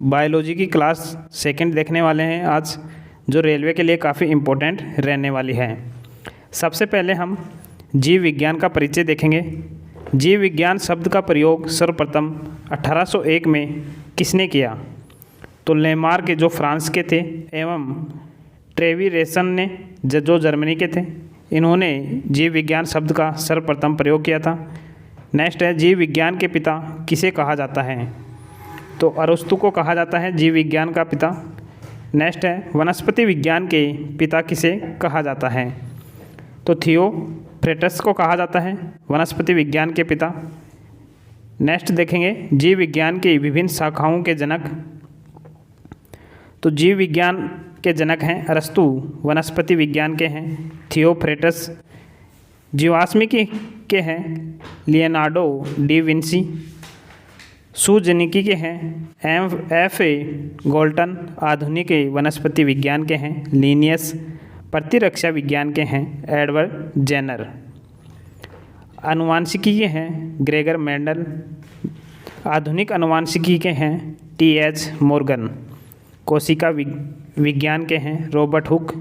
Biology की class second देखने वाले हैं आज, जो रेलवे के लिए काफ़ी इम्पोर्टेंट रहने वाली है। सबसे पहले हम जीव विज्ञान का परिचय देखेंगे। जीव विज्ञान शब्द का प्रयोग सर्वप्रथम 1801 में किसने किया? तो लेमार्क के जो फ्रांस के थे एवं ट्रेविरेसन ने जो जर्मनी के थे, इन्होंने जीव विज्ञान शब्द का सर्वप्रथम प्रयोग किया था। नेक्स्ट है, जीव विज्ञान के पिता किसे कहा जाता है? तो अरस्तु को कहा जाता है जीव विज्ञान का पिता। नेक्स्ट है, वनस्पति विज्ञान के पिता किसे कहा जाता है? तो थियोफ्रेटस को कहा जाता है वनस्पति विज्ञान के पिता। नेक्स्ट देखेंगे जीव विज्ञान की विभिन्न शाखाओं के जनक। तो जीव विज्ञान के जनक हैं अरस्तु, वनस्पति विज्ञान के हैं थियोफ्रेटस, जीवाश्मिकी के हैं लियोनार्डो डी विंसी, सूजनिकी के हैं एफ.ए. गोल्टन, आधुनिक वनस्पति विज्ञान के हैं लिनियस, प्रतिरक्षा विज्ञान के हैं एडवर्ड जेनर, आनुवांशिकी के हैं ग्रेगर मेंडल, आधुनिक आनुवांशिकी के हैं टी.एच. मॉर्गन, कोशिका विज्ञान के हैं रॉबर्ट हुक,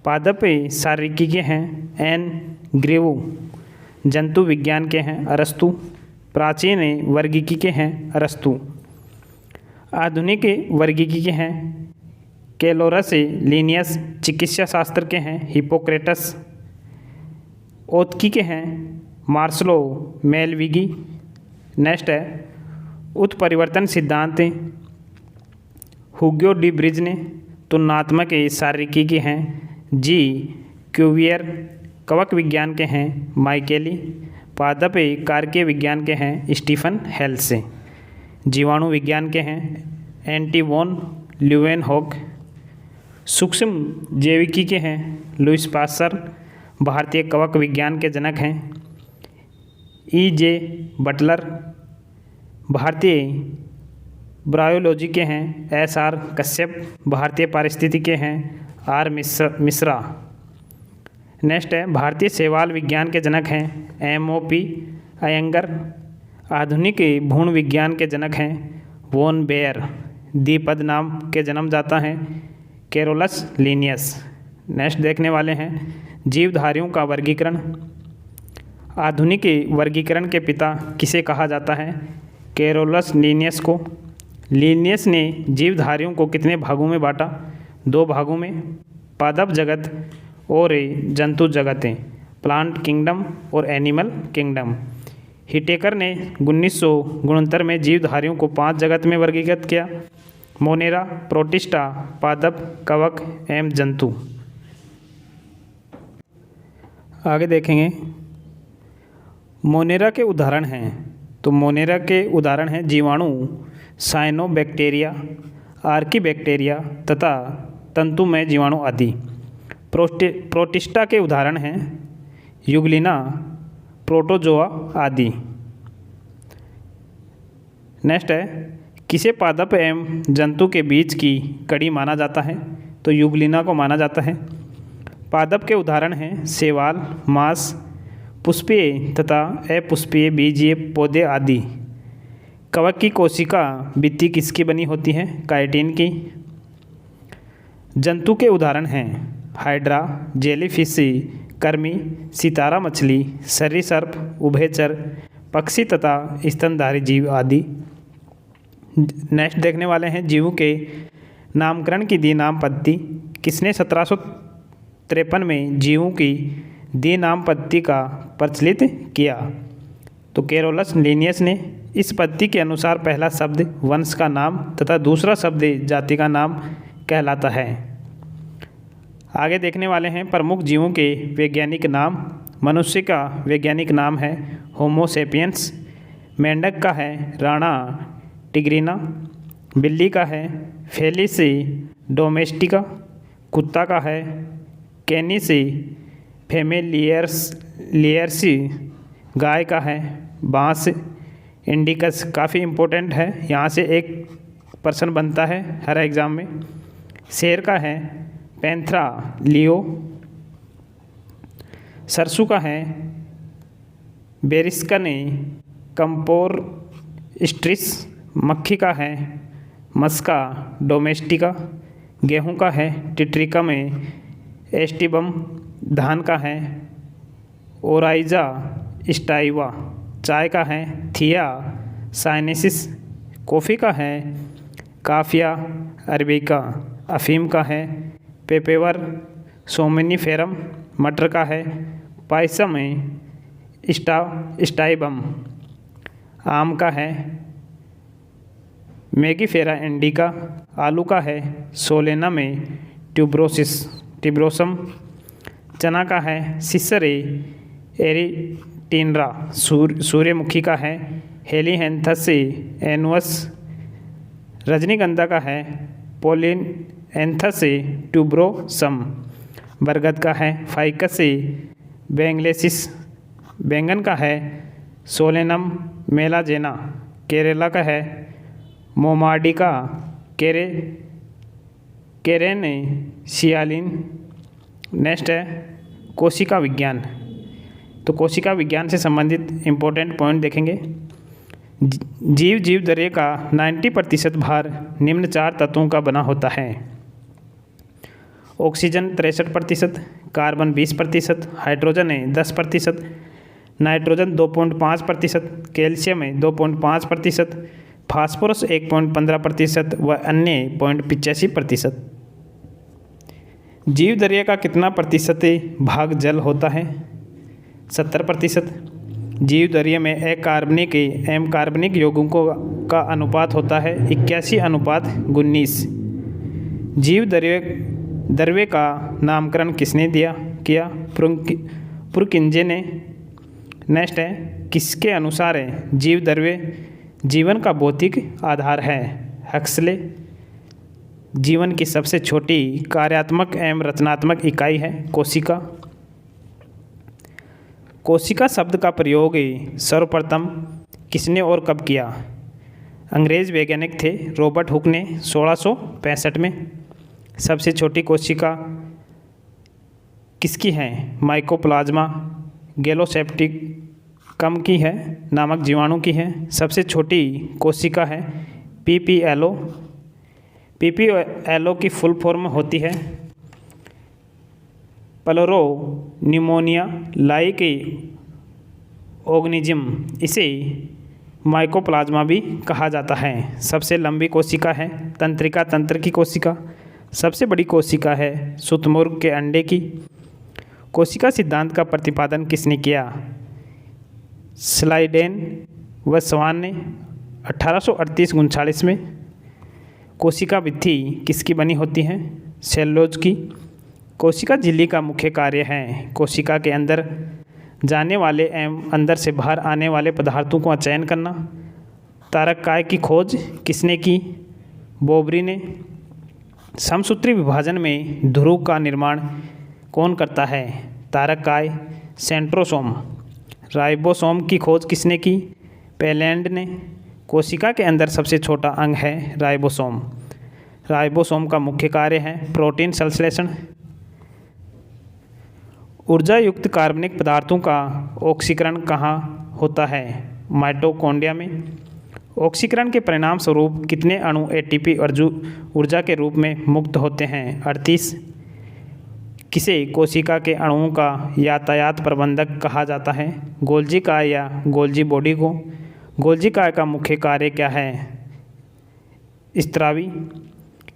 पादप शारीरिकी के हैं एन ग्रेवो, जंतु विज्ञान के हैं अरस्तु, प्राचीन वर्गीकी के हैं अरस्तु, आधुनिक वर्गीकी के हैं कैलोरस लिनियस, चिकित्सा शास्त्र के हैं हिप्पोक्रेटस, ओत्की के हैं मार्सलो मेलविगी। नेक्स्ट है, उत्परिवर्तन सिद्धांत हुगो डी ब्रिज ने, तुलनात्मक शारीरिकी के हैं जी क्यूवियर, कवक विज्ञान के हैं माइकेली, पादप कार्कीय विज्ञान के हैं स्टीफन हेल्स, जीवाणु विज्ञान के हैं एंटी वॉन ल्यूवेनहॉक, सूक्ष्म जैविकी के हैं लुइस पास्चर, भारतीय कवक विज्ञान के जनक हैं ई.जे. बटलर, भारतीय ब्रायोलॉजी के हैं एस.आर. कश्यप, भारतीय पारिस्थितिकी के हैं आर. मिश्रा। नेक्स्ट है, भारतीय शैवाल विज्ञान के जनक हैं एम.ओ.पी. अयंगर, आधुनिक भ्रूण विज्ञान के जनक हैं वॉन बेयर, द्विपद नाम के जन्मदाता हैं कैरोलस लिनियस। नेक्स्ट देखने वाले हैं जीवधारियों का वर्गीकरण। आधुनिक वर्गीकरण के पिता किसे कहा जाता है? कैरोलस लिनियस को। लिनियस ने जीवधारियों को कितने भागों में बांटा? 2 भागों में, पादप जगत और जंतु जगतें, प्लांट किंगडम और एनिमल किंगडम। हिटेकर ने 1969 में जीवधारियों को 5 जगत में वर्गीकृत किया: मोनेरा, प्रोटिस्टा, पादप, कवक एवं जंतु। आगे देखेंगे मोनेरा के उदाहरण हैं। तो मोनेरा के उदाहरण हैं जीवाणु साइनोबैक्टीरिया, आर्कीबैक्टीरिया तथा तंतुमय जीवाणु आदि। प्रोटिस्टा के उदाहरण हैं यूग्लिना, प्रोटोजोआ आदि। नेक्स्ट है, किसे पादप एवं जंतु के बीच की कड़ी माना जाता है? तो यूग्लिना को माना जाता है। पादप के उदाहरण हैं शैवाल, मांस, पुष्पीय तथा अपुष्पीय बीजीय पौधे आदि। कवक की कोशिका भित्ति किसकी बनी होती है? काइटिन की। जंतु के उदाहरण हैं हाइड्रा, जेलीफिश, कर्मी, सितारा मछली, सरीसृप, उभयचर, पक्षी तथा स्तनधारी जीव आदि। नेक्स्ट देखने वाले हैं जीवों के नामकरण की द्विनामपत्ति। किसने 1753 में जीवों की द्विनामपत्ति का प्रचलित किया? तो कैरोलस लिनियस ने। इस पद्धति के अनुसार पहला शब्द वंश का नाम तथा दूसरा शब्द जाति का नाम कहलाता है। आगे देखने वाले हैं प्रमुख जीवों के वैज्ञानिक नाम। मनुष्य का वैज्ञानिक नाम है होमो सेपियंस, मेंढक का है राणा टिग्रिना, बिल्ली का है फेलिस डोमेस्टिका, कुत्ता का है कैनिस फेमिलियर्सी, गाय का है बांस इंडिकस। काफ़ी इम्पोर्टेंट है, यहाँ से एक पर्सन बनता है हर एग्ज़ाम में। शेर का है पैंथरा लियो, सरसों का है बेरिस्कन कंपोर स्ट्रिस, मक्खी का है मस्का डोमेस्टिका, गेहूं का है टिट्रिका में एस्टिबम, धान का है ओराइजा स्टाइवा, चाय का है थिया साइनेसिस, कॉफ़ी का है काफिया अरबिका, अफीम का है पेपेवर सोमनिफेरम, मटर का है पायसम स्टाइबम, आम का है मैगीफेरा इंडिका, आलू का है सोलेनम ट्यूब्रोसम, चना का है सिसरे एरिटिनरा, सूर्यमुखी का है हेलीहेंथस एनुअस, रजनीगंधा का है पोलिनएंथस ट्यूब्रोसम, बरगद का है फाइकस बेंगलेसिस, बैंगन का है सोलेनम मेलाजेना, केरला का है मोमाडिका केरेनेशियालिन। नेक्स्ट है कोशिका विज्ञान। तो कोशिका विज्ञान से संबंधित इम्पोर्टेंट पॉइंट देखेंगे। जीव दर्रे का 90% भार निम्न 4 तत्वों का बना होता है। Oxygen 63%, carbon 20%, hydrogen 10%, nitrogen 2.5%, calcium 2.5%, phosphorus 1.15% व अन्य 0.85%। जीव दर्रे का कितना प्रतिशत भाग जल होता है? 70%। जीव दर्रे में अकार्बनिक एवं कार्बनिक यौगिकों का अनुपात होता है 81:19। जीव दर्रे का नामकरण किसने किया? पुरकिंजे ने। नेक्स्ट है किसके अनुसार जीव दर्रे जीवन का भौतिक आधार है? हक्सले। जीवन की सबसे छोटी कार्यात्मक एवं रचनात्मक इकाई है कोशिका। कोशिका शब्द का प्रयोग सर्वप्रथम किसने और कब किया? अंग्रेज वैज्ञानिक थे रॉबर्ट हुक ने 1665 में। सबसे छोटी कोशिका किसकी है? माइकोप्लाज्मा गैलोसेप्टिकम की है, नामक जीवाणु की है। सबसे छोटी कोशिका है पीपीएलओ। पीपीएलओ की फुल फॉर्म होती है प्लूरो न्यूमोनिया लाइक ऑर्गेनिज्म। इसे माइकोप्लाज्मा भी कहा जाता है। सबसे लंबी कोशिका है तंत्रिका तंत्र की कोशिका। सबसे बड़ी कोशिका है शुतुरमुर्ग के अंडे की। कोशिका सिद्धांत का प्रतिपादन किसने किया? स्लाइडेन व स्वान ने 1838-39 में। कोशिका भित्ति किसकी बनी होती है? सेलुलोज की। कोशिका झिल्ली का मुख्य कार्य है कोशिका के अंदर जाने वाले एवं अंदर से बाहर आने वाले पदार्थों का चयन करना। तारककाय की खोज किसने की? बोबरी ने। समसूत्री विभाजन में ध्रुव का निर्माण कौन करता है? तारककाय। सेंट्रोसोम। राइबोसोम की खोज किसने की? पेलैंड ने। कोशिका के अंदर सबसे छोटा अंग है राइबोसोम। राइबोसोम का मुख्य कार्य है प्रोटीन संश्लेषण। ऊर्जा युक्त कार्बनिक पदार्थों का ऑक्सीकरण कहाँ होता है? माइटोकॉन्ड्रिया में। ऑक्सीकरण के परिणाम स्वरूप कितने अणु एटीपी ऊर्जा के रूप में मुक्त होते हैं? 38। किसे कोशिका के अणुओं का यातायात प्रबंधक कहा जाता है? गोल्जी काय या गोल्जी बॉडी को। गोल्जी काय का मुख्य कार्य क्या है? स्त्रावी।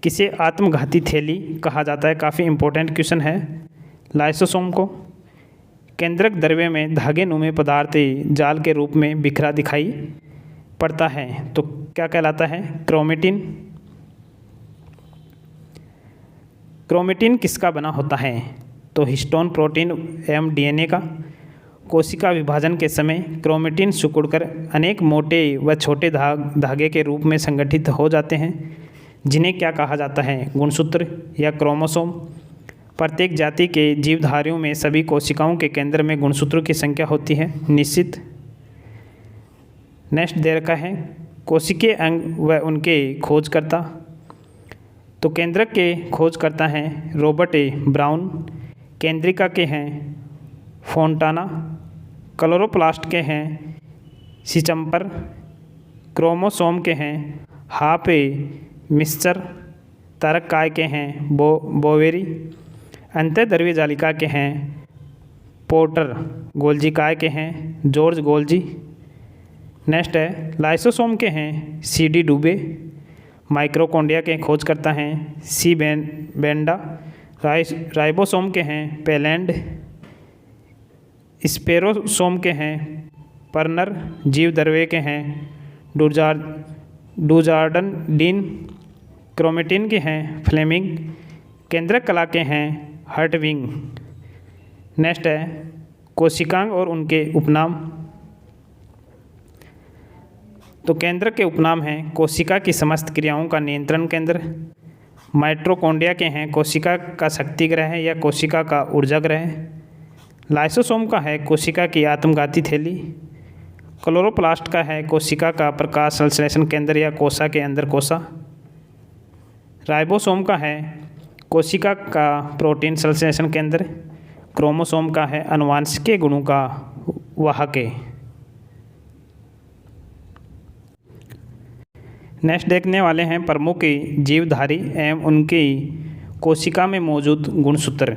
किसे आत्मघाती थैली कहा जाता है? काफ़ी इम्पोर्टेंट क्वेश्चन है। लाइसोसोम को। केंद्रक द्रव्य में धागे नुमे पदार्थ जाल के रूप में बिखरा दिखाई पड़ता है तो क्या कहलाता है? क्रोमेटिन। क्रोमेटिन किसका बना होता है? तो हिस्टोन प्रोटीन एवं डीएनए का। कोशिका विभाजन के समय क्रोमेटिन सिकुड़कर अनेक मोटे व छोटे धागे के रूप में संगठित हो जाते हैं जिन्हें क्या कहा जाता है? गुणसूत्र या क्रोमोसोम। प्रत्येक जाति के जीवधारियों में सभी कोशिकाओं के केंद्र में गुणसूत्रों की संख्या होती है निश्चित। नेक्स्ट दे रखा है कोशिकीय अंग व उनके खोजकर्ता। तो केंद्रक के खोजकर्ता हैं रॉबर्ट ब्राउन। केंद्रिका के हैं फोंटाना। क्लोरोप्लास्ट के हैं सिचम्पर। क्रोमोसोम के हैं हाफ मिक्सचर तारक काय के हैं बोवेरी। अंतःद्रव्य जालिका के हैं पोर्टर। गोल्जी काय के हैं जॉर्ज गोल्जी। नेक्स्ट है लाइसोसोम के हैं CD डुबे। माइक्रोकोंडिया के खोजकर्ता हैं C बेंडा। राइबोसोम के हैं पेलैंड। स्पेरोसोम के हैं पर्नर। जीवद्रव्य के हैं डुजार्डन डीन। क्रोमेटिन के हैं फ्लेमिंग। केंद्रक कला के हैं हर्टविंग। नेक्स्ट है कोशिकांग और उनके उपनाम। तो केंद्रक के उपनाम हैं कोशिका की समस्त क्रियाओं का नियंत्रण केंद्र। माइटोकॉन्ड्रिया के हैं कोशिका का शक्ति ग्रह या कोशिका का ऊर्जा ग्रह। लाइसोसोम का है कोशिका की आत्मघाती थैली। क्लोरोप्लास्ट का है कोशिका का प्रकाश संश्लेषण केंद्र या कोशा के अंदर कोशा। राइबोसोम का है कोशिका का प्रोटीन संश्लेषण केंद्र। क्रोमोसोम का है आनुवंशिक गुणों का वाहक। नेक्स्ट देखने वाले हैं प्रमुख जीवधारी एवं उनकी कोशिका में मौजूद गुणसूत्र।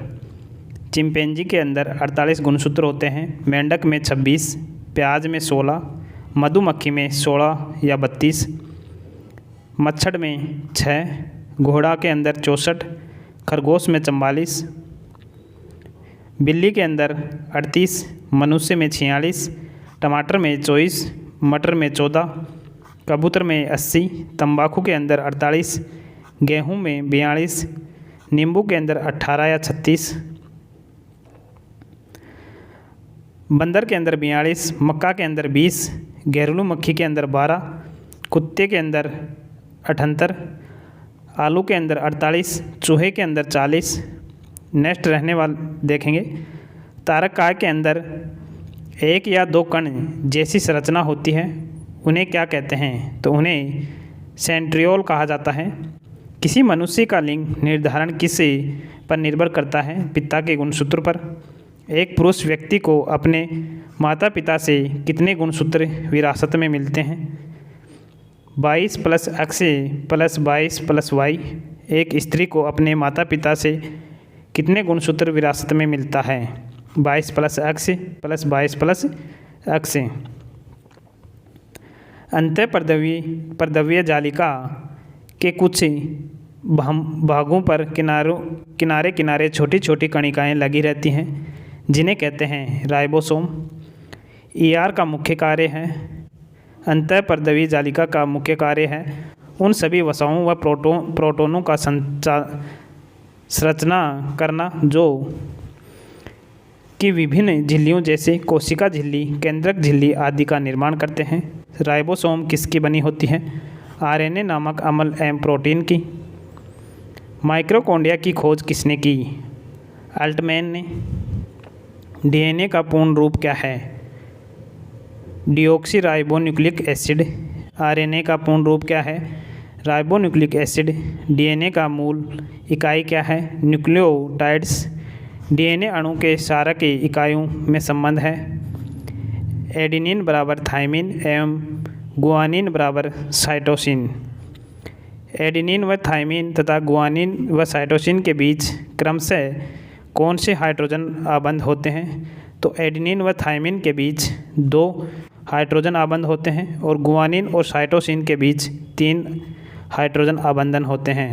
चिंपैंजी के अंदर 48 गुणसूत्र होते हैं। मेंढक में 26, प्याज में 16, मधुमक्खी में 16 या 32, मच्छर में 6, घोड़ा के अंदर 64, खरगोश में 44, बिल्ली के अंदर 38, मनुष्य में 46, टमाटर में 24, मटर में 14, कबूतर में 80, तंबाकू के अंदर 48, गेहूं में 42, नींबू के अंदर 18 या 36, बंदर के अंदर 42, मक्का के अंदर 20, घरेलू मक्खी के अंदर 12, कुत्ते के अंदर 78, आलू के अंदर 48, चूहे के अंदर 40। नेक्स्ट रहने वाले देखेंगे तारक काय के अंदर 1 या 2 कण जैसी संरचना होती है, उन्हें क्या कहते हैं? तो उन्हें सेंट्रियोल कहा जाता है। किसी मनुष्य का लिंग निर्धारण किस पर निर्भर करता है? पिता के गुणसूत्र पर। एक पुरुष व्यक्ति को अपने माता पिता से कितने गुणसूत्र विरासत में मिलते हैं? 22 + X + 22 + Y। एक स्त्री को अपने माता पिता से कितने गुणसूत्र विरासत में मिलता है? 22 + X + 22 + X। अंतःपर्दवीय जालिका के कुछ भागों पर किनारे किनारे छोटी छोटी कणिकाएँ लगी रहती हैं, जिन्हें कहते हैं राइबोसोम। ER का मुख्य कार्य है। अंतःपर्दवीय जालिका का मुख्य कार्य है उन सभी वसाओं व प्रोटोनों का संरचना करना जो कि विभिन्न झिल्लियों जैसे कोशिका झिल्ली, केंद्रक झिल्ली आदि का निर्माण करते हैं। राइबोसोम किसकी बनी होती है? RNA नामक अम्ल एवं प्रोटीन की। माइटोकॉन्ड्रिया की खोज किसने की? अल्टमैन ने। DNA का पूर्ण रूप क्या है? Deoxyribonucleic acid. RNA का पूर्ण रूप क्या है? Ribonucleic acid. DNA का मूल इकाई क्या है? न्यूक्लियोटाइड्स। DNA अणु के क्षारक इकाइयों में संबंध है। एडेनिन बराबर थाइमिन एवं गुआनिन बराबर साइटोसिन। एडेनिन व थाइमिन तथा गुआनिन व साइटोसिन के बीच क्रमशः कौन से हाइड्रोजन आबंध होते हैं? तो एडेनिन व थाइमिन के बीच 2 हाइड्रोजन आबंध होते हैं और गुआनिन और साइटोसिन के बीच 3 हाइड्रोजन आबंधन होते हैं।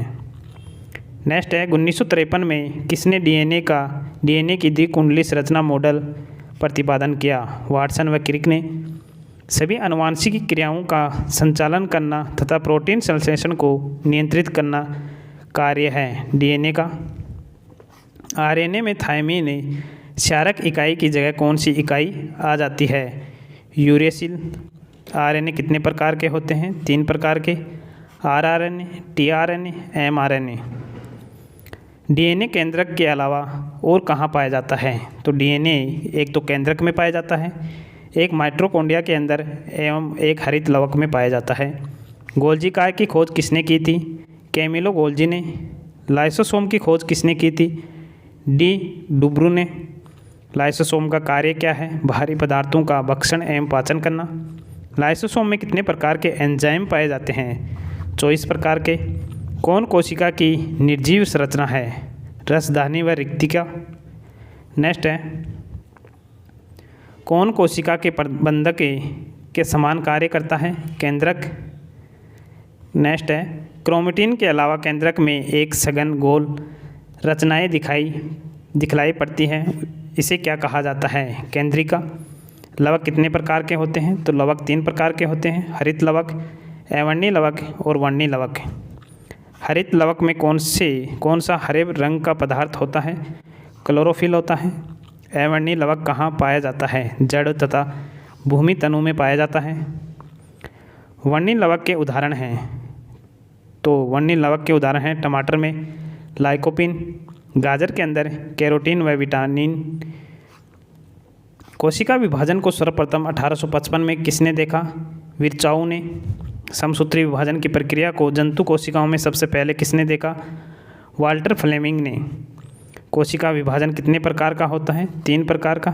नेक्स्ट है 1953 में किसने DNA की द्विकुंडली संरचना मॉडल प्रतिपादन किया? वाटसन व क्रिक ने। सभी आनुवंशिक क्रियाओं का संचालन करना तथा प्रोटीन संश्लेषण को नियंत्रित करना कार्य है DNA का। RNA में थाइमिन क्षारक इकाई की जगह कौन सी इकाई आ जाती है? यूरेसिल। RNA कितने प्रकार के होते हैं? 3 प्रकार के, rRNA, tRNA, mRNA। DNA केंद्रक के अलावा और कहाँ पाया जाता है? तो DNA एक तो केंद्रक में पाया जाता है, एक माइटोकॉन्ड्रिया के अंदर एवं एक हरित लवक में पाया जाता है। गोल्जी काय की खोज किसने की थी? कैमिलो गोल्जी ने। लाइसोसोम की खोज किसने की थी? डी डुब्रू ने। लाइसोसोम का कार्य क्या है? भारी पदार्थों का भक्षण एवं पाचन करना। लाइसोसोम में कितने प्रकार के एंजाइम पाए जाते हैं? 24 प्रकार के। कौन कोशिका की निर्जीव संरचना है? रसधानी व रिक्तिका। नेक्स्ट है, कौन कोशिका के प्रबंधक के समान कार्य करता है? केंद्रक। नेक्स्ट है, क्रोमेटिन के अलावा केंद्रक में एक सघन गोल रचनाएं दिखलाई पड़ती हैं, इसे क्या कहा जाता है? केंद्रिका। लवक कितने प्रकार के होते हैं? तो लवक 3 प्रकार के होते हैं, हरित लवक, अवर्णीय लवक और वर्णीय लवक। हरित लवक में कौन सा हरे रंग का पदार्थ होता है? क्लोरोफिल होता है। अवर्णीय लवक कहाँ पाया जाता है? जड़ तथा भूमि तनु में पाया जाता है। वर्णीय लवक के उदाहरण हैं, तो वर्णीय लवक के उदाहरण हैं टमाटर में लाइकोपिन, गाजर के अंदर कैरोटीन व विटामिन। कोशिका विभाजन को सर्वप्रथम 1855 में किसने देखा? विर्चाऊ ने। समसूत्री विभाजन की प्रक्रिया को जंतु कोशिकाओं में सबसे पहले किसने देखा? वाल्टर फ्लेमिंग ने। कोशिका विभाजन कितने प्रकार का होता है? 3 प्रकार का।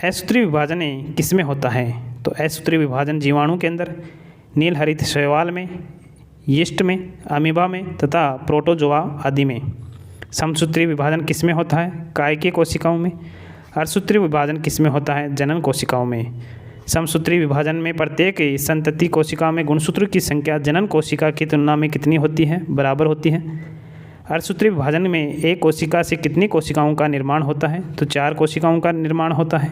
असूत्री विभाजन किस में होता है? तो असूत्री विभाजन जीवाणु के अंदर, नील हरित शैवाल में, यीस्ट में, अमीबा में तथा प्रोटोजोआ आदि में। समसूत्री विभाजन किस में होता है? कायिकीय कोशिकाओं में। अर्धसूत्री विभाजन किस में होता है? जनन कोशिकाओं में। समसूत्री विभाजन में प्रत्येक संतति कोशिका में गुणसूत्र की संख्या जनन कोशिका की तुलना में कितनी होती है? बराबर होती है। अर्धसूत्री विभाजन में एक कोशिका से कितनी कोशिकाओं का निर्माण होता है? तो 4 कोशिकाओं का निर्माण होता है।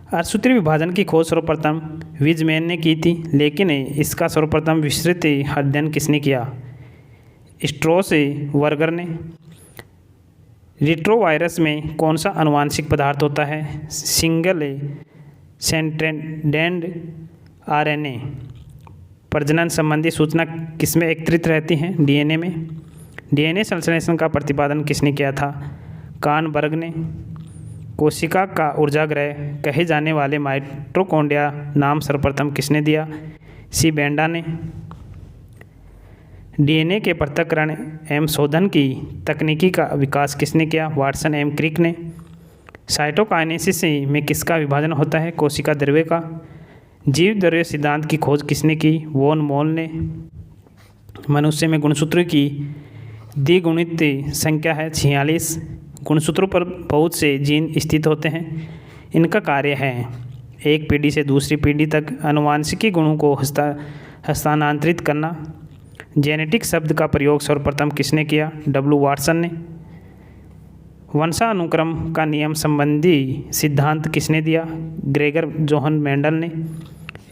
अर्धसूत्री विभाजन की खोज सर्वप्रथम वीजमैन ने की थी, लेकिन इसका सर्वप्रथम विस्तृत अध्ययन किसने किया? स्ट्रॉस वर्गर ने। रिट्रोवायरस में कौन सा आनुवांशिक पदार्थ होता है? Single stranded RNA. प्रजनन संबंधी सूचना किसमें एकत्रित रहती है? डीएनए में। डीएनए संश्लेषण का प्रतिपादन किसने किया था? कार्नबर्ग ने। कोशिका का ऊर्जागृह कहे जाने वाले माइटोकॉन्ड्रिया नाम सर्वप्रथम किसने दिया? सी बेंडा ने। डीएनए के पृथक्करण एवं शोधन की तकनीकी का विकास किसने किया? वाटसन एवं क्रिक ने। साइटोकाइनेसिस में किसका विभाजन होता है? कोशिका द्रव्य का। जीव द्रव्य सिद्धांत की खोज किसने की? वॉन मोल ने। मनुष्य में गुणसूत्र की द्विगुणित संख्या है 46। गुणसूत्रों पर बहुत से जीन स्थित होते हैं। इनका कार्य है एक पीढ़ी से दूसरी पीढ़ी तक आनुवांशिकी गुणों को हस्तांतरित करना। जेनेटिक शब्द का प्रयोग सर्वप्रथम किसने किया? डब्ल्यू वाटसन ने। वंशानुक्रम का नियम संबंधी सिद्धांत किसने दिया? ग्रेगर जोहन मेंडल ने।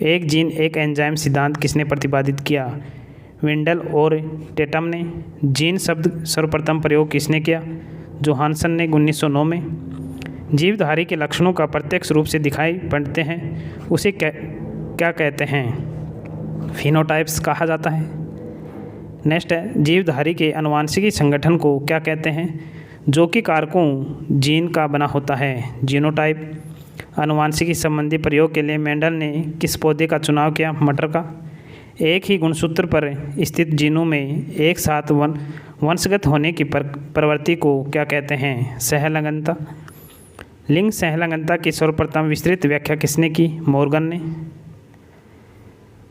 एक जीन एक एंजाइम सिद्धांत किसने प्रतिपादित किया? विंडल और टेटम ने। जीन शब्द सर्वप्रथम प्रयोग किसने किया? जोहानसन ने 1909 में। जीवधारी के लक्षणों का प्रत्यक्ष रूप से दिखाई पड़ते हैं, उसे क्या कहते हैं? फिनोटाइप्स कहा जाता है। नेक्स्ट है, जीवधारी के आनुवांशिकी संगठन को क्या कहते हैं? जो कि कारकों जीन का बना होता है। जीनोटाइप। आनुवांशिकी संबंधी प्रयोग के लिए मेंडल ने किस पौधे का चुनाव किया? मटर का। एक ही गुणसूत्र पर स्थित जीनों में एक साथ वंशगत होने की प्रवृत्ति को क्या कहते हैं? सहलंगनता। लिंग सहलंगनता की सर्वप्रथम विस्तृत व्याख्या किसने की? मॉर्गन ने।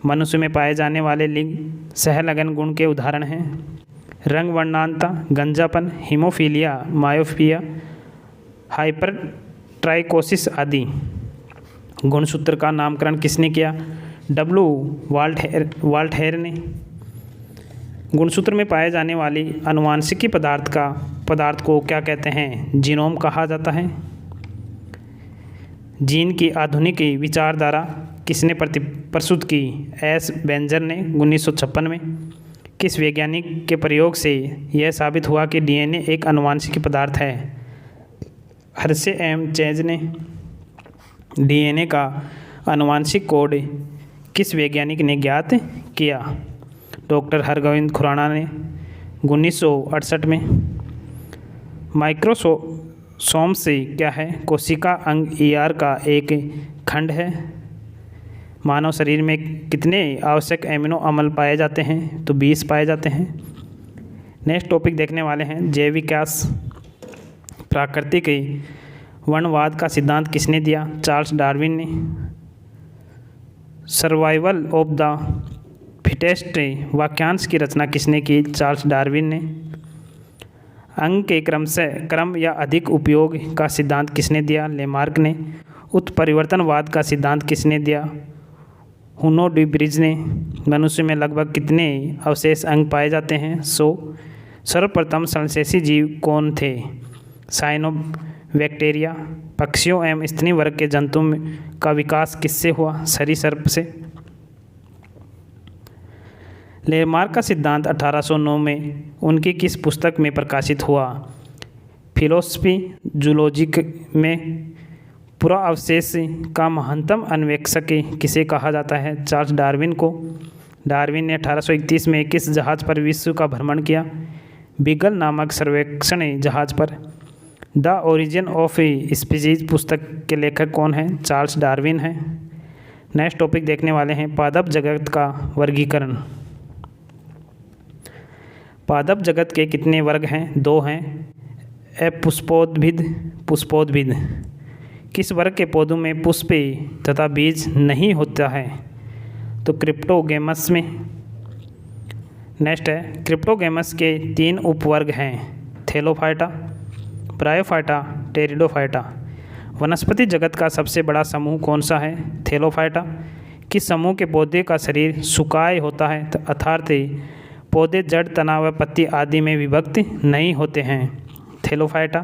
मनुष्य में पाए जाने वाले लिंग सहलंगन गुण के उदाहरण हैं रंग वर्णांता, गंजापन, हीमोफीलिया, मायोपिया, हाइपरट्राइकोसिस आदि। गुणसूत्र का नामकरण किसने किया? डब्ल्यू वाल्टहेर ने। गुणसूत्र में पाए जाने वाली आनुवांशिकी पदार्थ को क्या कहते हैं? जीनोम कहा जाता है। जीन की आधुनिक विचारधारा किसने प्रस्तुत की? एस बेंजर ने 1956 में। किस वैज्ञानिक के प्रयोग से यह साबित हुआ कि डीएनए एक आनुवांशिक पदार्थ है? हर्शे एम चेज ने। डीएनए का आनुवांशिक कोड किस वैज्ञानिक ने ज्ञात किया? डॉक्टर हरगोविंद खुराना ने 1968 में। माइक्रोसोम से क्या है? कोशिका अंग ER का एक खंड है। मानव शरीर में कितने आवश्यक एमिनो अम्ल पाए जाते हैं? तो 20 पाए जाते हैं। नेक्स्ट टॉपिक देखने वाले हैं जैव विकास। प्राकृतिक वर्णवाद का सिद्धांत किसने दिया? चार्ल्स डार्विन ने। सर्वाइवल ऑफ द फिटेस्ट वाक्यांश की रचना किसने की? चार्ल्स डार्विन ने। अंग के क्रम या अधिक उपयोग का सिद्धांत किसने दिया? लेमार्क ने। उत्परिवर्तनवाद का सिद्धांत किसने दिया? हुनो डी ब्रिज ने। मनुष्य में लगभग कितने अवशेष अंग पाए जाते हैं? 100। सर्वप्रथम संश्लेषी जीव कौन थे? साइनोबैक्टीरिया। पक्षियों एवं स्तनी वर्ग के जंतुओं का विकास किससे हुआ? सरीसृप से। लेमार्क का सिद्धांत 1809 में उनकी किस पुस्तक में प्रकाशित हुआ? फिलोसफी जूलॉजी में। पूरा अवशेष का महत्तम अन्वेषक किसे कहा जाता है? चार्ल्स डार्विन को। डार्विन ने 1831 में किस जहाज़ पर विश्व का भ्रमण किया? बीगल नामक सर्वेक्षण जहाज़ पर। द ओरिजिन ऑफ स्पीसीज पुस्तक के लेखक कौन हैं? चार्ल्स डार्विन हैं। नेक्स्ट टॉपिक देखने वाले हैं पादप जगत का वर्गीकरण। पादप जगत के कितने वर्ग हैं? 2 हैं। पुष्पोद्भिद। किस वर्ग के पौधों में पुष्प तथा बीज नहीं होता है? तो क्रिप्टोगेमस में। नेक्स्ट है क्रिप्टोगेमस के 3 उपवर्ग हैं, थैलोफाइटा, ब्रायोफाइटा, टेरिडोफाइटा। वनस्पति जगत का सबसे बड़ा समूह कौन सा है? थैलोफाइटा। किस समूह के पौधे का शरीर सुकाय होता है? अर्थात पौधे जड़, तना व पत्ती आदि में विभक्त नहीं होते हैं? थैलोफाइटा।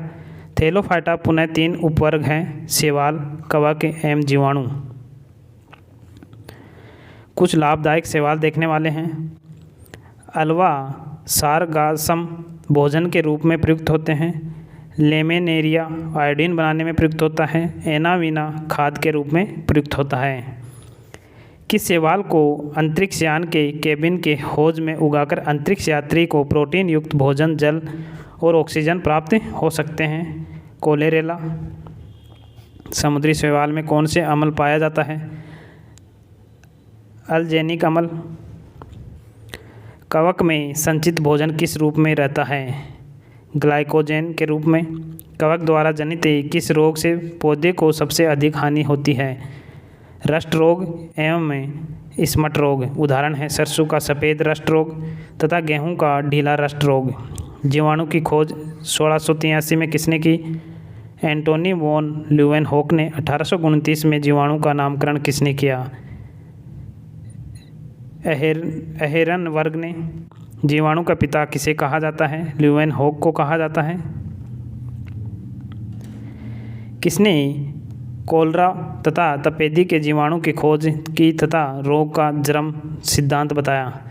थैलोफाइटा पुनः 3 उपवर्ग हैं, शैवाल, कवक एवं जीवाणु। कुछ लाभदायक शैवाल देखने वाले हैं। अल्वा सारगासम भोजन के रूप में प्रयुक्त होते हैं। लेमिनेरिया आयोडीन बनाने में प्रयुक्त होता है। एनावीना खाद के रूप में प्रयुक्त होता है। किस शैवाल को अंतरिक्ष यान के केबिन के हौज में उगाकर अंतरिक्ष यात्री को प्रोटीन युक्त भोजन, जल और ऑक्सीजन प्राप्त हो सकते हैं? कोलेरेला। समुद्री शैवाल में कौन से अम्ल पाया जाता है? अल्जेनिक अम्ल। कवक में संचित भोजन किस रूप में रहता है? ग्लाइकोजन के रूप में। कवक द्वारा जनित किस रोग से पौधे को सबसे अधिक हानि होती है? रस्ट रोग एवं स्मट रोग। उदाहरण है सरसों का सफ़ेद रस्ट रोग तथा गेहूं का ढीला रस्ट रोग। जीवाणु की खोज 1683 में किसने की? एंटोनी वॉन ल्यूवेनहोक ने। 1829 में जीवाणु का नामकरण किसने किया? एहेरनबर्ग ने। जीवाणु का पिता किसे कहा जाता है? ल्यूवेनहोक को कहा जाता है। किसने कोलरा तथा तपेदी के जीवाणु की खोज की तथा रोग का जन्म सिद्धांत बताया?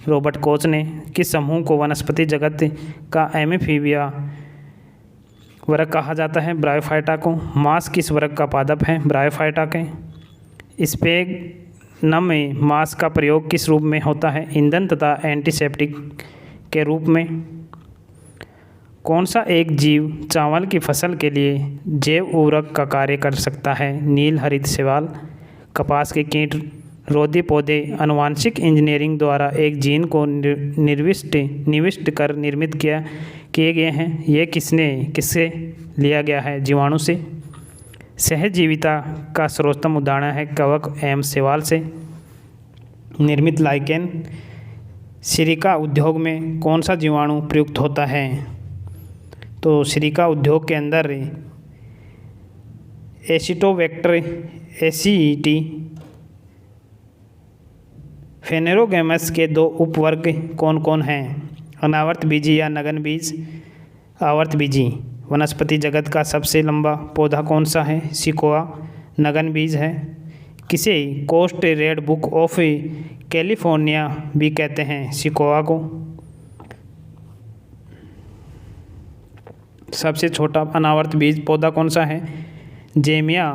रॉबर्ट कोच ने। किस समूह को वनस्पति जगत का एमिफीबिया वर्ग कहा जाता है? ब्रायोफाइटा को। मांस किस वर्ग का पादप है? ब्रायोफाइटा के। स्पेगनम में मांस का प्रयोग किस रूप में होता है? ईंधन तथा एंटीसेप्टिक के रूप में। कौन सा एक जीव चावल की फसल के लिए जैव उर्वरक का कार्य कर सकता है? नील हरित शैवाल। कपास के कीट रोधी पौधे आनुवांशिक इंजीनियरिंग द्वारा एक जीन को निविष्ट कर निर्मित किए गए हैं। ये किससे लिया गया है? जीवाणु से। सहजीविता का सर्वोत्तम उदाहरण है कवक एवं शैवाल से निर्मित लाइकेन। सिरिका उद्योग में कौन सा जीवाणु प्रयुक्त होता है? तो सिरिका उद्योग के अंदर एसिटोबैक्टर एसीईटी। फेनेरोगेमस के 2 उपवर्ग कौन कौन हैं? अनावर्त बीजी या नगन बीज। आवर्त बीजी। वनस्पति जगत का सबसे लंबा पौधा कौन सा है? सिकोआ नगन बीज है। किसे coast redwood of California भी कहते हैं? सिकोआ को। सबसे छोटा अनावर्त बीज पौधा कौन सा है? जेमिया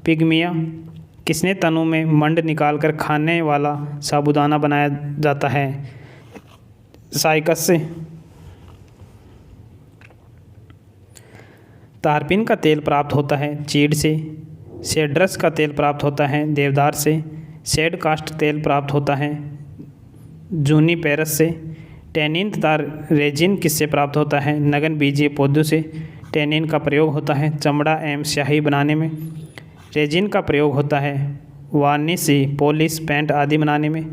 पिग्मिया। किसने तनु में मंड निकालकर खाने वाला साबूदाना बनाया जाता है? साइकस से। तारपीन का तेल प्राप्त होता है चीड़ से। सेड्रस का तेल प्राप्त होता है देवदार से। सेड कास्ट तेल प्राप्त होता है जूनिपेरस से। टैनिन तथा रेजिन किससे प्राप्त होता है? नगन बीजीय पौधों से। टैनिन का प्रयोग होता है चमड़ा एवं स्याही बनाने में। रेजिन का प्रयोग होता है वार्निश, पॉलिश, पेंट आदि बनाने में।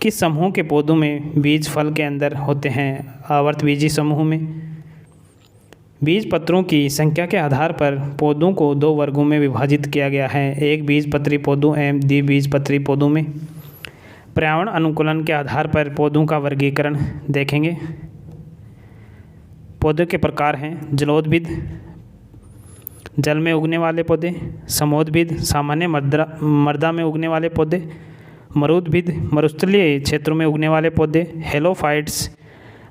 किस समूह के पौधों में बीज फल के अंदर होते हैं? आवर्तबीजी समूह में। बीज पत्रों की संख्या के आधार पर पौधों को 2 वर्गों में विभाजित किया गया है, एक बीजपत्री पौधों एवं द्विबीजपत्री पौधों में। पर्यावरण अनुकूलन के आधार पर पौधों का वर्गीकरण देखेंगे। पौधों के प्रकार हैं जलोद्भिद, जल में उगने वाले पौधे, समोद्भिद, सामान्य मृदा में उगने वाले पौधे, मरुद्भिद, मरुस्थलीय क्षेत्रों में उगने वाले पौधे, हेलोफाइट्स,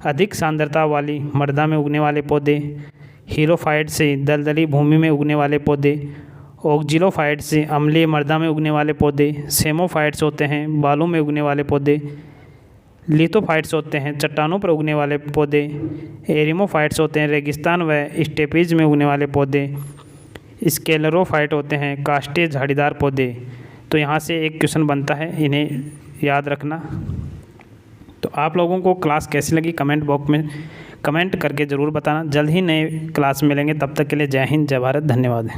अधिक सांद्रता वाली मृदा में उगने वाले पौधे, हीरोफाइट्स, दलदली भूमि में उगने वाले पौधे, ऑक्जिलोफाइट्स, अम्लीय मृदा में उगने वाले पौधे, सेमोफाइट्स होते हैं बालू में उगने वाले पौधे, लिथोफाइट्स होते हैं चट्टानों पर उगने वाले पौधे, एरिमोफाइट्स होते हैं रेगिस्तान व स्टेपीज में उगने वाले पौधे, स्केलेरोफाइट होते हैं काष्ठीय झाड़ीदार पौधे। तो यहाँ से एक क्वेश्चन बनता है, इन्हें याद रखना। तो आप लोगों को क्लास कैसी लगी कमेंट बॉक्स में कमेंट करके ज़रूर बताना। जल्द ही नए क्लास मिलेंगे, तब तक के लिए जय हिंद, जय भारत, धन्यवाद।